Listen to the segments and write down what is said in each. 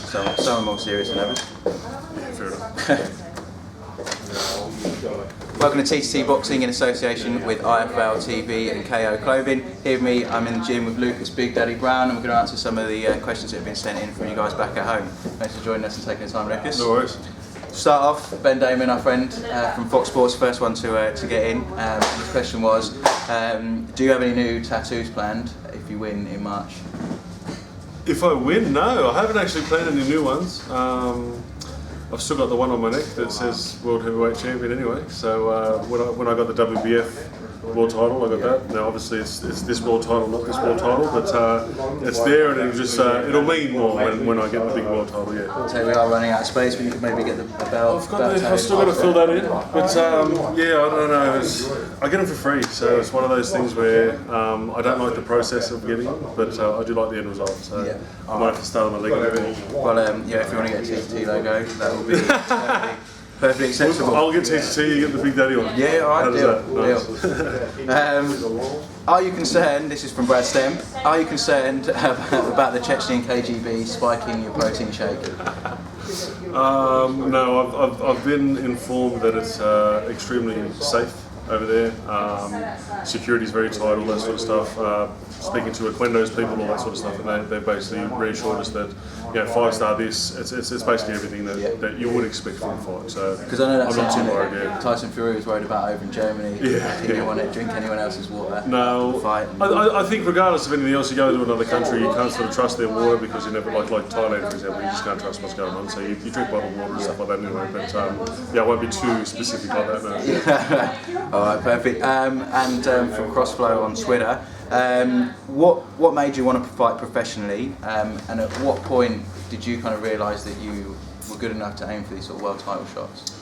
Some are more serious than others. Fair enough. Welcome to T2T Boxing in association with IFL TV and KO Clothing. Here with me, I'm in the gym with Lucas Big Daddy Browne, and we're going to answer some of the questions that have been sent in from you guys back at home. Thanks for joining us and taking the time, Lucas. No worries. To start off, Ben Damon, our friend from Fox Sports, first one to get in. His question was, do you have any new tattoos planned if you win in March? If I win, no, I haven't actually planned any new ones. I've still got the one on my neck that says World Heavyweight Champion anyway. So when I got the WBF world title, I got that. Now obviously it's this world title, not this world title, but it's there, and it'll mean more when I get the big world title. Yeah. So we are running out of space, but you could maybe get the belt. I've still got to fill that in, but yeah, I don't know. I get them for free, so it's one of those things where I don't like the process of getting them, but I do like the end result. So yeah. I might have to start on my leg a bit more. Well, yeah, if you want to get a T2T logo, that will be perfectly acceptable. I'll get T2T, you get the Big Daddy one. Yeah, alright, deal. Nice. Are you concerned, this is from Brad Stem, are you concerned about the Chechen KGB spiking your protein shake? No, I've been informed that it's extremely safe over there. Security's very tight, all that sort of stuff. Speaking to Equendo's people, all that sort of stuff, and they basically reassured us that, you know, 5-star this, it's basically everything that you would expect from a fight. So because I know that's I'm not something too worried. Yeah. Tyson Fury was worried about over in Germany. Yeah, He didn't want to drink anyone else's water. No, fight. I think regardless of anything else, you go to another country, you can't sort of trust their water because you never, like Thailand for example, you just can't trust what's going on. So you drink bottled water and stuff like that anyway. But yeah, I won't be too specific like that. No. All right, perfect. And from Crossflow on Twitter, what made you want to fight professionally, and at what point did you kind of realise that you were good enough to aim for these sort of world title shots?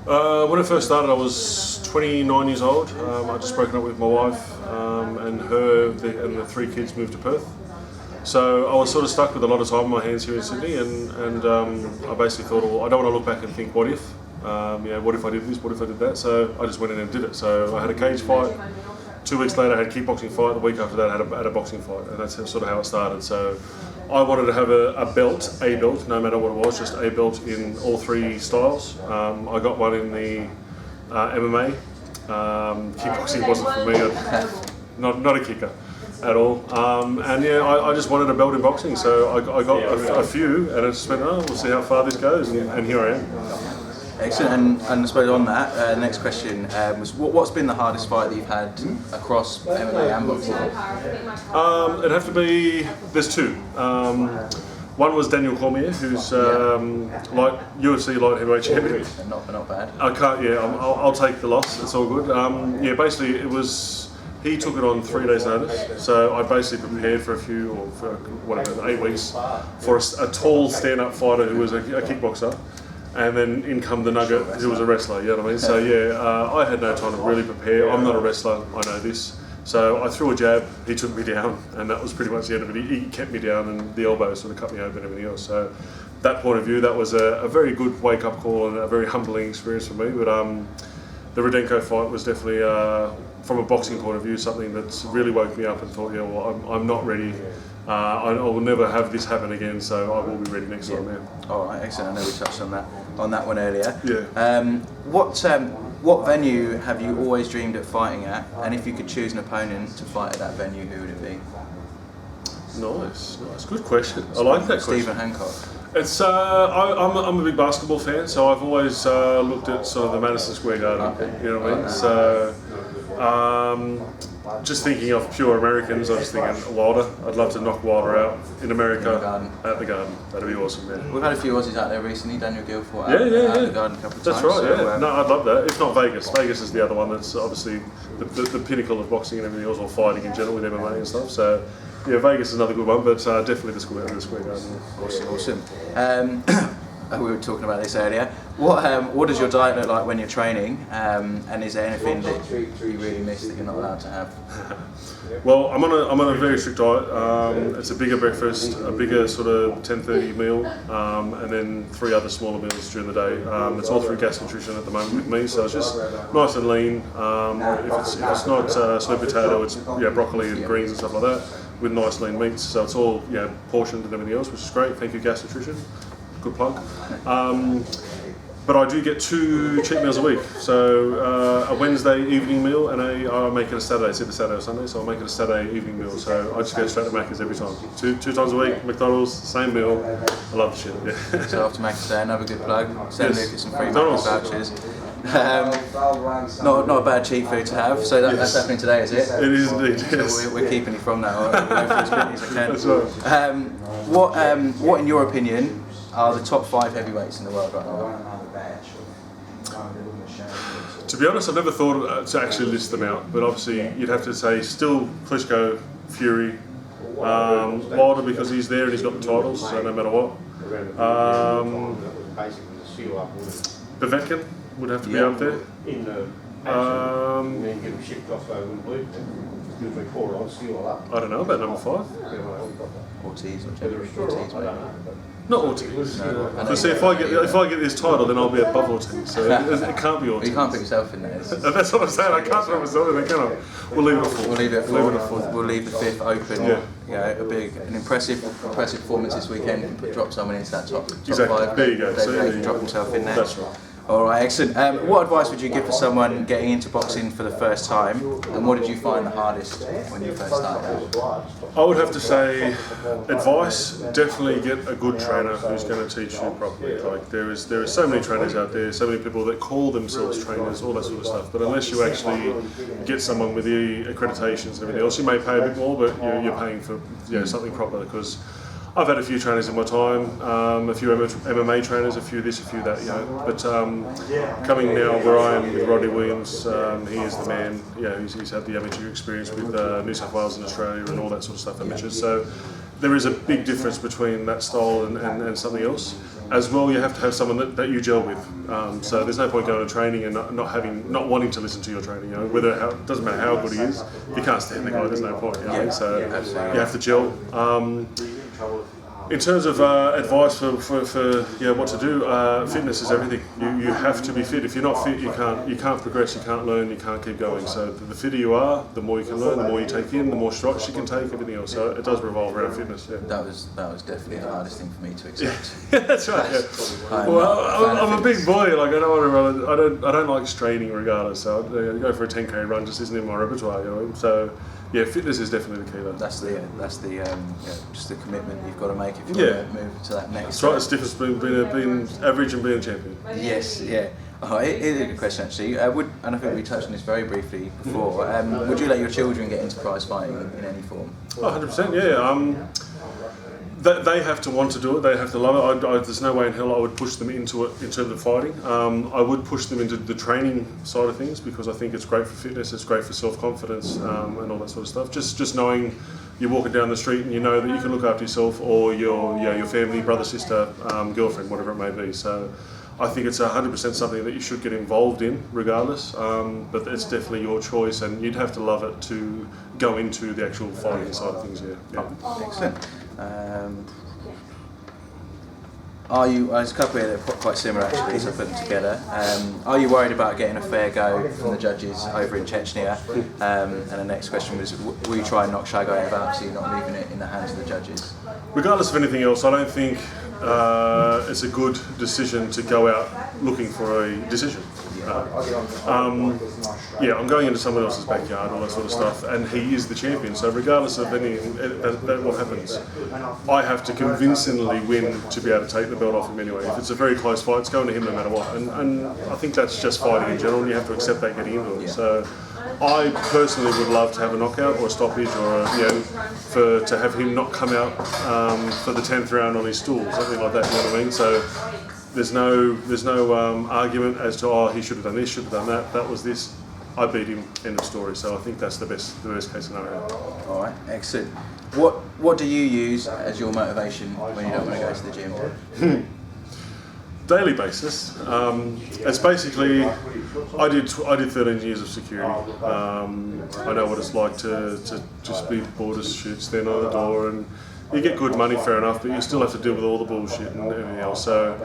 When I first started, I was 29 years old. I'd just broken up with my wife, and the 3 kids moved to Perth. So I was sort of stuck with a lot of time on my hands here in Sydney, and I basically thought, well, I don't want to look back and think, what if? What if I did this? What if I did that? So I just went in and did it. So I had a cage fight. 2 weeks later, I had a kickboxing fight. The week after that, I had a boxing fight, and that's sort of how it started. So I wanted to have a belt, no matter what it was, just a belt in all 3 styles. I got one in the MMA. Kickboxing wasn't for me. Not a kicker at all. And yeah, I just wanted a belt in boxing, so I got a few, and I just went, oh, we'll see how far this goes, and here I am. Excellent, and I suppose on that, the next question was, what's been the hardest fight that you've had across MMA and boxing? It'd have to be, there's 2. One was Daniel Cormier, who's UFC light heavyweight champion. Not bad. I can't, yeah, I'll take the loss, it's all good. Yeah, basically it was, he took it on 3 days notice, so I basically prepared for 8 weeks for a tall stand-up fighter who was a kickboxer. And then in come the Nugget, who was a wrestler, you know what I mean? So yeah, I had no time to really prepare. I'm not a wrestler, I know this. So I threw a jab, he took me down, and that was pretty much the end of it. He kept me down, and the elbow sort of cut me open and everything else. So that point of view, that was a very good wake-up call and a very humbling experience for me. But the Rudenko fight was definitely, from a boxing point of view, something that's really woke me up and thought, yeah, well, I'm not ready. I will never have this happen again, so I will be ready next time. Yeah. All right, excellent. I know we touched on that one earlier. Yeah. What venue have you always dreamed of fighting at? And if you could choose an opponent to fight at that venue, who would it be? Nice. Good question. I like that question. Stephen Hancock. It's I'm a big basketball fan, so I've always looked at sort of the Madison Square Garden. Okay. You know what I mean? So. Just thinking of pure Americans, I was thinking Wilder. I'd love to knock Wilder out in America at the Garden. That'd be awesome, yeah. We've had a few Aussies out there recently. Daniel Gill fought at the Garden a couple of times. That's right, yeah. No, I'd love that. If not Vegas. Vegas is the other one that's obviously the pinnacle of boxing and everything else, or fighting in general with MMA and stuff. So, yeah, Vegas is another good one, but definitely the Square Garden. Awesome. we were talking about this earlier. What does your diet look like when you're training? And is there anything that you really miss that you're not allowed to have? Well, I'm on a very strict diet. It's a bigger breakfast, a bigger sort of 10:30 meal, and then 3 other smaller meals during the day. It's all through gas nutrition at the moment with me, so it's just nice and lean. If it's not sweet potato, it's broccoli and greens and stuff like that, with nice lean meats. So it's all portioned and everything else, which is great. Thank you, gas nutrition. Good plug. But I do get 2 cheat meals a week. So a Wednesday evening meal and I make it a Saturday. It's either Saturday or Sunday, so I make it a Saturday evening meal. So I just go straight to Macca's every time. Two times a week, McDonald's, same meal. I love the shit. Yeah. So after Macca's Day, another good plug. Send Lucas some free McDonald's vouchers. Not a bad cheat food to have. So that's happening today, is it? It is indeed. Yes. So we're keeping you from that. We'll go for as quickly as I can. That's right. What in your opinion are the top 5 heavyweights in the world right now? To be honest, I've never thought to actually list them out, but obviously you'd have to say still Klitschko, Fury, Wilder because he's there and he's got the titles, so no matter what. Povetkin would have to be up there. I don't know about number 5. Ortiz or Ortiz, maybe. Not Ortiz. No. See, if I get this title, then I'll be above Ortiz. So it can't be Ortiz. You can't put yourself in there. That's what I'm saying. I can't put myself in there, can I? We'll leave it at 4. We'll leave it at 4. We'll leave the 5th open. Yeah. An impressive performance this weekend. Drop someone into that top exactly. 5. There you go. They can drop himself in there. That's right. All right, excellent. What advice would you give for someone getting into boxing for the first time? And what did you find the hardest when you first started out? I would have to say, advice, definitely get a good trainer who's going to teach you properly. Like there is so many trainers out there, so many people that call themselves trainers, all that sort of stuff. But unless you actually get someone with the accreditations and everything else, you may pay a bit more, but you're paying for something proper. Because I've had a few trainers in my time, a few MMA trainers, a few this, a few that, But coming now where I am with Rodney Williams, he is the man. He's had the amateur experience with New South Wales and Australia and all that sort of stuff, amateurs. So there is a big difference between that style and something else. As well, you have to have someone that you gel with. So there's no point going to training and not wanting to listen to your training. It doesn't matter how good he is, you can't stand the guy. There's no point. So you have to gel. In terms of advice for what to do, fitness is everything. You have to be fit. If you're not fit, you can't progress, you can't learn, you can't keep going. So the fitter you are, the more you can learn, the more you take in, the more strikes you can take, everything else. So it does revolve around fitness. Yeah. That was definitely the hardest thing for me to accept. Yeah, that's right. Yeah. I'm a big boy. Like I don't like straining regardless. So I'd go for a 10k run just isn't in my repertoire. So. Yeah, fitness is definitely the key though. That's just the commitment you've got to make if you want to move to that next. That's right. It's different between being average and being a champion. Yes, yeah. Oh, it is a good question actually. And I think we touched on this very briefly before. Would you let your children get into prize fighting in any form? 100%. Yeah. They have to want to do it. They have to love it. There's no way in hell I would push them into it in terms of fighting. I would push them into the training side of things because I think it's great for fitness. It's great for self-confidence and all that sort of stuff. Just knowing you're walking down the street and you know that you can look after yourself or your family, brother, sister, girlfriend, whatever it may be. So I think it's 100% something that you should get involved in regardless. But it's definitely your choice and you'd have to love it to go into the actual fighting side of things. Yeah. Excellent. There's a couple here that are quite similar actually, so I put them together. Are you worried about getting a fair go from the judges over in Chechnya? And the next question was, will you try and knock Chagaev out so you're not leaving it in the hands of the judges? Regardless of anything else, I don't think it's a good decision to go out looking for a decision. I'm going into someone else's backyard, all that sort of stuff, and he is the champion. So regardless of what happens, I have to convincingly win to be able to take the belt off him anyway. If it's a very close fight, it's going to him no matter what. And I think that's just fighting in general, and you have to accept that getting into it. So I personally would love to have a knockout or a stoppage or to have him not come out for the 10th round on his stool, something like that. You know what I mean? So. There's no argument as to he should have done this, should have done that. That was this. I beat him. End of story. So I think that's the best case scenario. All right, excellent. What do you use as your motivation when you don't want to go to the gym? daily basis. It's basically, I did 13 years of security. I know what it's like to just be border shoot, stand on the door, and you get good money, fair enough, but you still have to deal with all the bullshit and everything else. So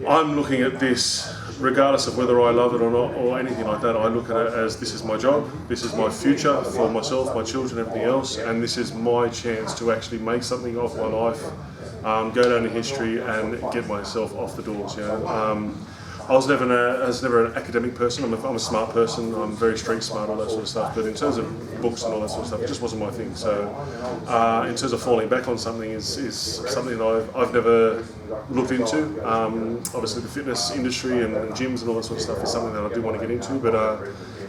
I'm looking at this, regardless of whether I love it or not, or anything like that, I look at it as this is my job, this is my future for myself, my children, everything else, and this is my chance to actually make something of my life, go down in history and get myself off the doors. You know, I was never an academic person. I'm a smart person. I'm very street smart, all that sort of stuff. But in terms of books and all that sort of stuff, it just wasn't my thing. So, in terms of falling back on something is something that I've never looked into. Obviously, the fitness industry and gyms and all that sort of stuff is something that I do want to get into. But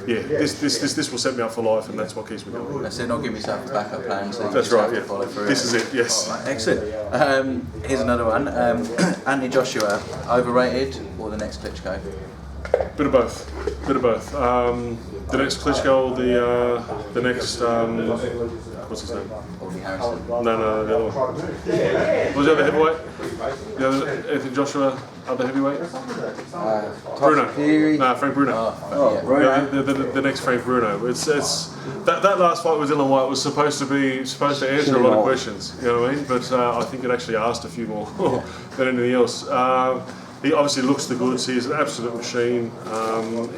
yeah, this will set me up for life, and that's what keeps me going. That's it. Not give yourself a backup plan. So that's right. Yeah. Follow through. This is it. Yes. Right, excellent. Here's another one. Anthony Joshua, overrated or the next Klitschko? Bit of both. The next Klitschko, the next what's his name? Audley Harrison. No, the other one. Was the other heavyweight? The other Anthony Joshua, other heavyweight? Browne. No, Frank Browne. The next Frank Browne. It's that last fight with Dylan White was supposed to answer a lot of questions. You know what I mean? But I think it actually asked a few more than anything else. He obviously looks the goods. He's an absolute machine.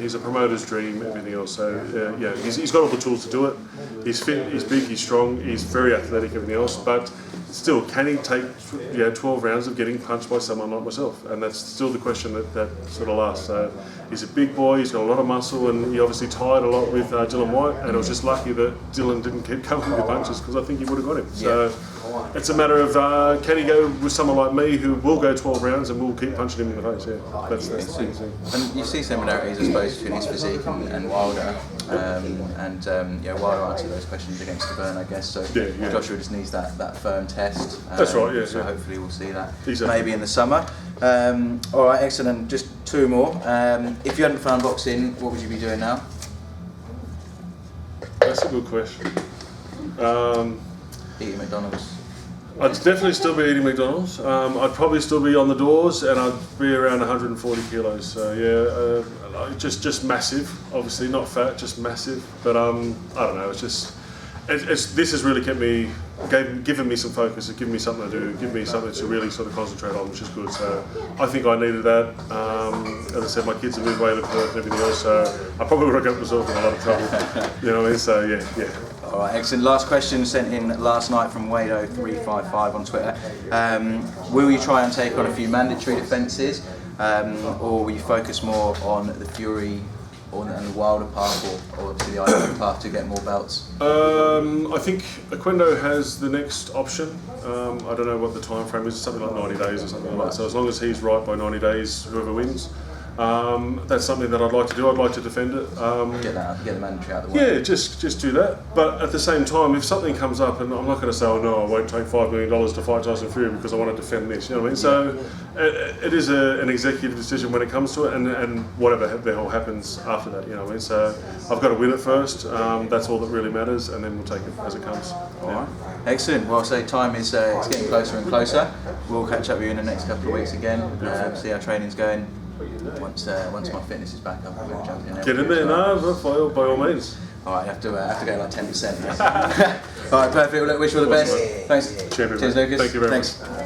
He's a promoter's dream. Everything else. So yeah, he's got all the tools to do it. He's fit. He's big. He's strong. He's very athletic. Everything else. But still, can he take 12 rounds of getting punched by someone like myself? And that's still the question that sort of lasts. So he's a big boy. He's got a lot of muscle, and he obviously tied a lot with Dylan White. And it was just lucky that Dylan didn't keep coming with punches, because I think he would have got him. So it's a matter of can he go with someone like me who will go 12 rounds and will keep punching him in the face. Yeah, that's the thing. And you see similarities, I suppose, between his physique and Wilder. Wilder answered those questions against the burn, I guess. So Joshua just needs that firm test. That's right. Yeah. So hopefully we'll see that exactly. Maybe in the summer. All right, excellent. Just two more. If you hadn't found boxing, what would you be doing now? That's a good question. Eating McDonald's. I'd definitely still be eating McDonald's. I'd probably still be on the doors, and I'd be around 140 kilos. So yeah, just massive. Obviously not fat, just massive. But I don't know. This has really kept me, given me some focus. It's given me something to do. Given me something to really sort of concentrate on, which is good. So I think I needed that. As I said, my kids have moved away to Perth and everything else. So I probably would have got myself in a lot of trouble. You know what I mean? So yeah. All right, excellent. Last question sent in last night from Wado355 on Twitter. Will you try and take on a few mandatory defences, or will you focus more on the Fury and the Wilder path, or to the IPO path to get more belts? I think Oquendo has the next option. I don't know what the time frame is, something like 90 days or something like that. So as long as he's right by 90 days, whoever wins. That's something that I'd like to do. I'd like to defend it. Get the mandatory out of the way. Yeah, just do that. But at the same time, if something comes up, and I'm not going to say, oh no, I won't take $5 million to fight Tyson Fury because I want to defend this. You know what I mean? So it is an executive decision when it comes to it, and whatever the hell happens after that. You know what I mean? So I've got to win it first. That's all that really matters, and then we'll take it as it comes. All right. Excellent. Well, so time is it's getting closer and closer. We'll catch up with you in the next couple of weeks again. See how training's going. Once my fitness is back up, I'm going to jump in there. Get in there, no, by all means. All right, I have to go like 10%. All right, perfect. Well, look, wish you all the best. Thanks. Cheers, Lucas. Thank you very much. Thanks.